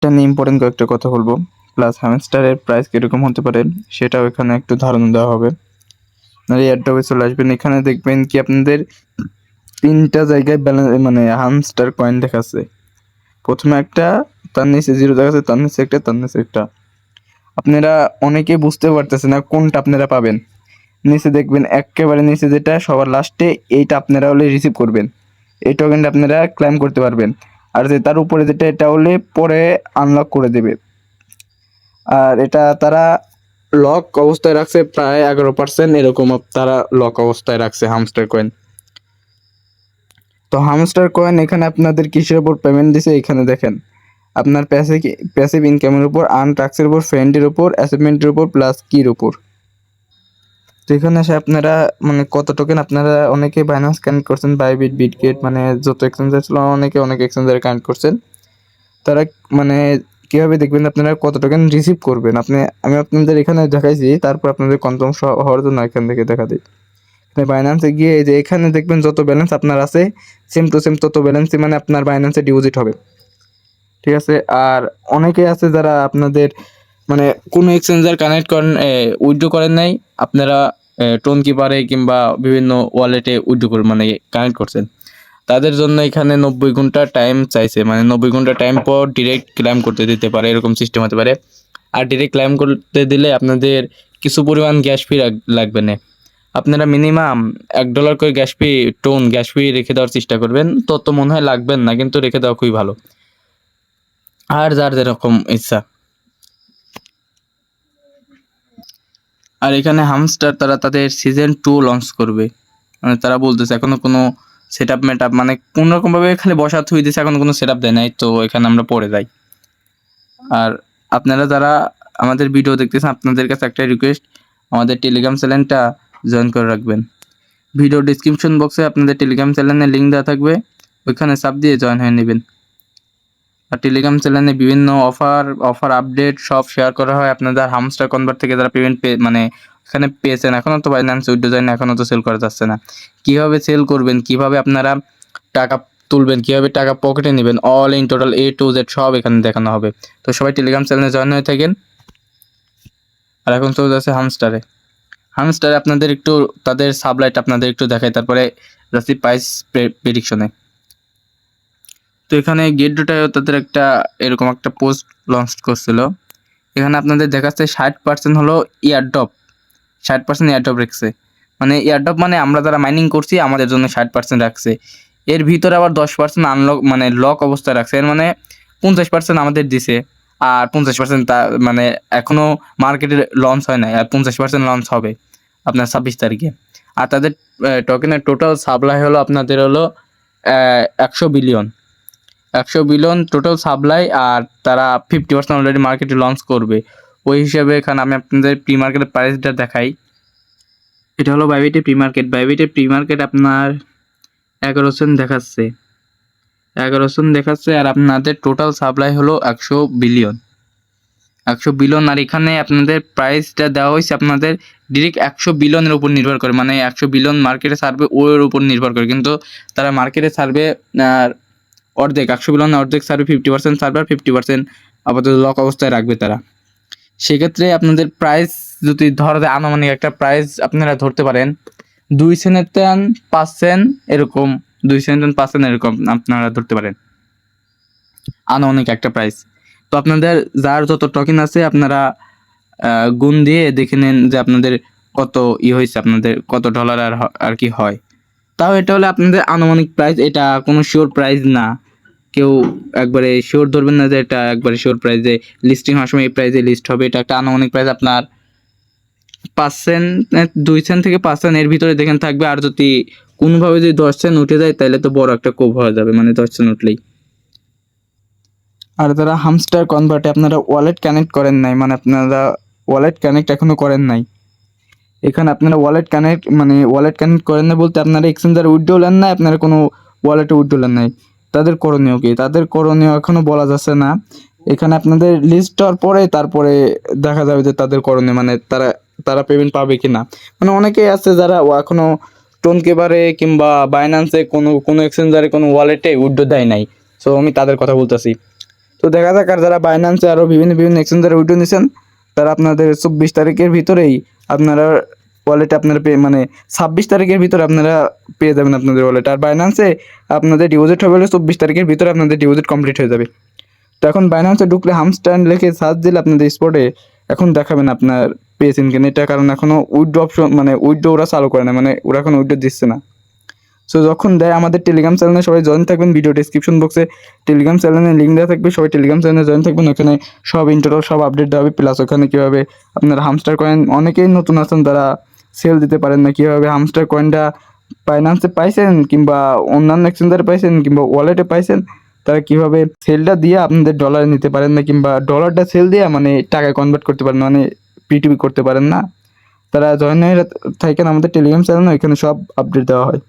এটা নিয়ে ইম্পর্টেন্ট কয়েকটা কথা বলবো, প্লাস হ্যামস্টারের প্রাইস কীরকম হতে পারে সেটাও এখানে একটু ধারণা দেওয়া হবে। আপনারা এয়ারড্রপে চলে আসবেন, এখানে দেখবেন কি আপনাদের 3টা জায়গায় ব্যালেন্স মানে হ্যামস্টার কয়েন দেখাচ্ছে। প্রথমে একটা, তার নিচে 0 দেখাচ্ছে, তার নিচে একটা, তার নিচে একটা। আপনারা অনেকেই বুঝতে পারতেছেন না কোনটা আপনারা পাবেন। নিচে দেখবেন একেবারে নিচে যেটা সবার লাস্টে, এইটা আপনারা হলে রিসিভ করবেন, এই টোকেনটা আপনারা ক্লেম করতে পারবেন। আর যে তার উপরে যেটা, এটা হলে পরে আনলক করে দেবে। আর এটা তারা লক অবস্থায় রাখছে প্রায় 11% এরকম তারা লক অবস্থায় রাখছে হামস্টার কয়েন। তো হামস্টার কয়েন এখানে আপনাদের কিসের উপর পেমেন্ট দিছে এখানে দেখেন, আপনার প্যাসিভ ইনকামের উপর, আর্ন ট্যাক্সের উপর, ফ্রেন্ডের উপর, অ্যাচিভমেন্টের উপর, প্লাস কির উপর। তো এখানে এসে আপনারা মানে কত টোকেন আপনারা অনেকে বাইন্যান্স কানেক্ট করছেন, বাইবিট, বিটগেট, মানে যত এক্সচেঞ্জার ছিল অনেক এক্সচেঞ্জারে কানেক্ট করছেন। তারা মানে কীভাবে দেখবেন আপনারা কত টোকেন রিসিভ করবেন, আমি আপনাদের এখানে দেখাইছি, তারপর আপনাদের কনফার্ম হওয়ার জন্য এখান থেকে দেখা দিই। বাইন্যান্সে গিয়ে যে এখানে দেখবেন যত ব্যালেন্স আপনার আছে সেম টু সেম তত ব্যালেন্সই মানে আপনার বাইন্যান্সে ডিপোজিট হবে, ঠিক আছে। আর অনেকে আছে যারা আপনাদের মানে কোনো এক্সচেঞ্জার কানেক্ট করেন, উইথড্র করেন নাই, আপনারা টোন কিপারে কিংবা বিভিন্ন ওয়ালেটে উইথড্র করে মানে কানেক্ট করছেন, তাদের জন্য এখানে 90 ঘন্টা টাইম চাইছে, মানে 90 ঘন্টা টাইম পর ডিরেক্ট ক্লেম করতে দিতে পারে, এরকম সিস্টেম হতে পারে। আর ডিরেক্ট ক্লেম করতে দিলে আপনাদের কিছু পরিমাণ গ্যাস ফি লাগবে না। আপনারা মিনিমাম $1 করে গ্যাস ফি রেখে দেওয়ার চেষ্টা করবেন, তত মনে হয় লাগবেন না, কিন্তু রেখে দেওয়া খুবই ভালো। আর যার যেরকম ইচ্ছা। আর এখানে হামস্টার তারা তাদের সিজন 2 লঞ্চ করবে, মানে তারা বলতেছে এখনো কোনো সেট আপ মানে কোনোরকমভাবে খালি বসা থুই দিয়েছে, এখনো কোনো সেট আপ দেয় নাই। তো এখানে আমরা পড়ে যাই। আর আপনারা যারা আমাদের ভিডিও দেখতেছেন, আপনাদের কাছে একটা রিকোয়েস্ট, আমাদের টেলিগ্রাম চ্যানেলটা জয়েন করে রাখবেন। ভিডিও ডিসক্রিপশন বক্সে আপনাদের টেলিগ্রাম চ্যানেলের লিঙ্ক দেওয়া থাকবে, ওইখানে চাপ দিয়ে জয়েন হয়ে নেবেন। আর টেলিগ্রাম চ্যানেলে বিভিন্ন অফার আপডেট সব শেয়ার করা হয়। আপনাদের হামস্টার কনভার্ট থেকে যারা পেমেন্ট মানে এখানে পেয়েছেন, এখনও তো বাইন্যান্স উইথড্র যায় না, এখনও তো সেল করা যাচ্ছে না। কীভাবে সেল করবেন, কীভাবে আপনারা টাকা তুলবেন, কীভাবে টাকা পকেটে নেবেন, all in total A to Z সব এখানে দেখানো হবে। তো সবাই টেলিগ্রাম চ্যানেলে জয়েন হয়ে থাকেন। আর এখন চলে যাচ্ছে হামস্টারে আপনাদের একটু তাদের সাবলাইট আপনাদের একটু দেখায়, তারপরে যাচ্ছি প্রাইস প্রেডিকশনে। তো এখানে গেটডোটায়ও তাদের একটা এরকম একটা পোস্ট লঞ্চ করছিল, এখানে আপনাদের দেখাচ্ছে 60% হলো ইয়ারড্রপ, 60% ইয়ারড্রপ রাখছে। মানে ইয়ারড্রপ মানে আমরা যারা মাইনিং করছি আমাদের জন্য 60% রাখছে। এর ভিতরে আবার 10% আনলক মানে লক অবস্থায় রাখছে, এর মানে 50% আমাদের দিছে, আর 50% তা মানে এখনও মার্কেটে লঞ্চ হয় নাই, আর 50% লঞ্চ হবে আপনার 26 তারিখে। আর তাদের টোকেনের টোটাল সাপ্লাই হলো আপনাদের হলো 100 বিলিয়ন টোটাল সাপ্লাই। আর তারা 50% অলরেডি মার্কেটে লঞ্চ করবে। ওই হিসাবে এখানে আমি আপনাদের প্রি মার্কেটের প্রাইসটা দেখাই। এটা হলো বাইবিটের প্রি মার্কেট আপনার 11 সেন্ট দেখাচ্ছে, আর আপনাদের টোটাল সাপ্লাই হলো 100 বিলিয়ন। আর এখানে আপনাদের প্রাইসটা দেওয়া হয়েছে আপনাদের ডিরেক্ট 100 বিলিয়নের উপর নির্ভর করে, মানে 100 বিলিয়ন মার্কেটে ছাড়বে ওর উপর নির্ভর করে, কিন্তু তারা মার্কেটে ছাড়বে অর্ধেক, 100 বিলিয়ন অর্ধেক ছাড়বে, 50% ছাড়বে, আর 50% আপাতত লক অবস্থায় রাখবে তারা। সেক্ষেত্রে আপনাদের প্রাইস যদি ধরা যায় আনুমানিক একটা প্রাইস আপনারা ধরতে পারেন 2 সেন্ট 5 সেন্ট এরকম, 2 সেন্ট 5 সেন্ট এরকম আপনারা ধরতে পারেন আনুমানিক একটা প্রাইস। তো আপনাদের যার যত টোকেন আছে আপনারা গুণ দিয়ে দেখে নেন যে আপনাদের কত হয়েছে, আপনাদের কত ডলার আর কি হয়। তাও এটা হলে আপনাদের আনুমানিক প্রাইস, এটা কোনো শিওর প্রাইস না। কেউ একবারে শিওর ধরবেন না যে এটা একবারে শিওর প্রাইস যে লিস্টিং হওয়ার সময় এই প্রাইসে লিস্ট হবে। এটা একটা আনুমানিক প্রাইস আপনার 5 সেন্ট, 2 সেন্ট থেকে 5 সেন্ট এর ভিতরে দেখেন থাকবে। আর যদি কোনোভাবে যদি 10 সেন্ট উঠে যায় তাহলে তো বড় একটা কোভ হয়ে যাবে, মানে 10 সেন্ট উঠলেই। আর যারা হামস্টার কনভার্টে আপনারা ওয়ালেট কানেক্ট করেন নাই, মানে আপনারা ওয়ালেট কানেক্ট এখনও করেন নাই, এখানে আপনারা ওয়ালেট কানেক্ট করেন না বলতে আপনারা এক্সচেঞ্জারে উইথড্র নেন না, আপনারা কোনো ওয়ালেটে উইথড্র নেন নাই, তাদের করণীয় কি? তাদের করণীয় এখনও বলা যাচ্ছে না। এখানে আপনাদের লিস্ট হওয়ার পরে তারপরে দেখা যাবে যে তাদের করণীয় মানে তারা পেমেন্ট পাবে কি না। মানে অনেকেই আছে যারা এখনও টোনকেবারে কিংবা বাইন্যান্সে কোনো এক্সচেঞ্জারে কোনো ওয়ালেটে উইথড্র দেয় নাই। সো আমি তাদের কথা বলতেছি, তো দেখা যাক, আর যারা বাইন্যান্সে আরও বিভিন্ন এক্সচেঞ্জের উইড্রো নিছেন তারা আপনাদের 24 তারিখের ভিতরেই আপনারা ওয়ালেটে আপনারা মানে 26 তারিখের ভিতরে আপনারা পেয়ে যাবেন আপনাদের ওয়ালেট। আর বাইন্যান্সে আপনাদের ডিপোজিট হবে হলে 24 তারিখের ভিতরে আপনাদের ডিপোজিট কমপ্লিট হয়ে যাবে। তো এখন বাইন্যান্সে ঢুকলে হামস্টার লিখে সার্চ দিলে আপনাদের স্পটে এখন দেখাবেন আপনার পেয়েছেন কিনা এটা, কারণ এখনও উইথড্র অপশন মানে উইথড্র ওরা চালু করে না, মানে ওরা এখন উইথড্র দিচ্ছে না। সো যখন দেয় আমাদের টেলিগ্রাম চ্যানেলে সবাই জয়েন থাকবেন, ভিডিও ডিসক্রিপশন বক্সে টেলিগ্রাম চ্যানেলের লিঙ্ক দেওয়া থাকবে, সবাই টেলিগ্রাম চ্যানেলে জয়েন থাকবেন। ওখানে সব ইন্টারনাল সব আপডেট দেওয়া হবে, প্লাস ওখানে কীভাবে আপনার হামস্টার কয়েন, অনেকেই নতুন আছেন তারা সেল দিতে পারেন না, কীভাবে হামস্টার কয়েনটা বাইন্যান্সে পাইছেন কিংবা অন্যান্য এক্সচেঞ্জারে পাইছেন কিংবা ওয়ালেটে পাইছেন, তারা কীভাবে সেলটা দিয়ে আপনাদের ডলারে নিতে পারেন না কিংবা ডলারটা সেল দিয়ে মানে টাকায় কনভার্ট করতে পারেন, মানে পিটিপি করতে পারেন না, তারা জয়েন হয়ে থাকেন আমাদের টেলিগ্রাম চ্যানেলে, এখানে সব আপডেট দেওয়া হয়।